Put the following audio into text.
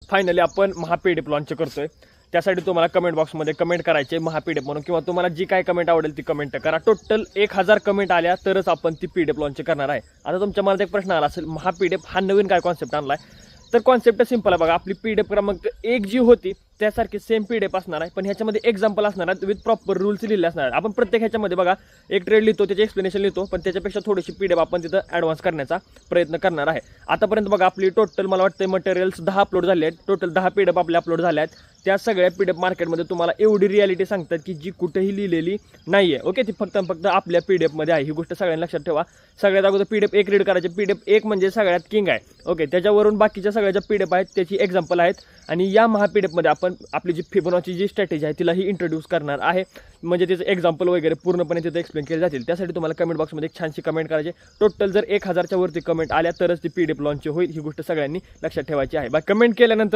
Finally आपण महापीडीएफ launch करतोय. त्यासाठी तुम्हाला कमेंट बॉक्समध्ये कमेंट करायचे महापीडीएफ म्हणून, किंवा तुम्हाला जी काय कमेंट आवडेल ती कमेंट करा. टोटल 1000 कमेंट आल्या तरच आपण ती पीडीएफ लॉन्च करणार आहे. आता तुमच्या मनात एक प्रश्न आला असेल, महापीडीएफ हा नवीन काय कॉन्सेप्ट आणलाय? तर कॉन्सेप्ट सिंपल आहे बघा. आपली पीडीएफ क्रमांक 1 जी होती त्यासारखी सेम पीडीएफ असणार आहे, पण ह्याच्यामध्ये एक्झाम्पल असणार आहेत विथ प्रॉपर रूल्स लिहिलेले असणार आहेत. आपण प्रत्येक ह्याच्यामध्ये बघा एक ट्रेड लिहितो, त्याचे एक्सप्लेनेशन लिहितो, पण त्याच्यापेक्षा थोडीशी पीडीएफ आपण तिथं ॲडव्हान्स करण्याचा प्रयत्न करणार आहे. आतापर्यंत बघा आपली टोटल मला वाटतं मटेरियल्स 10 अपलोड झाले आहेत. टोटल 10 पीडीएफ आपले अपलोड झाले आहेत. त्या सगळ्या पीडीएफ मार्केटमध्ये तुम्हाला एवढी रियालिटी सांगतात की जी कुठेही लिहिलेली नाही आहे. ओके, ती फक्त आपल्या पीडीएफमध्ये आहे. ही गोष्ट सगळ्यांनी लक्षात ठेवा. सगळ्यात अगोदर पीडीएफ 1 रीड करायचे. पीडीएफ 1 म्हणजे सगळ्यात किंग आहे. ओके, त्याच्यावरून बाकीच्या सगळ्या ज्या पीडीएफ आहेत त्याची एक्झाम्पल आहेत. आणि या महापीडीएफमध्ये आपण आपली जी फिबोनाची जी स्ट्रॅटेजी आहे तिलाही इंट्रोड्यूस करणार आहे. म्हणजे त्याचं एक्झाम्पल वगैरे पूर्णपणे तिथे एक्सप्लेन केले जातील. त्यासाठी तुम्हाला कमेंट बॉक्समध्ये एक छानशी कमेंट करायची. टोटल जर 1000च्या वरती कमेंट आल्या तरच ती पीडीएफ लॉन्च होईल. ही गोष्ट सगळ्यांनी लक्षात ठेवायची आहे. बाय कमेंट केल्यानंतर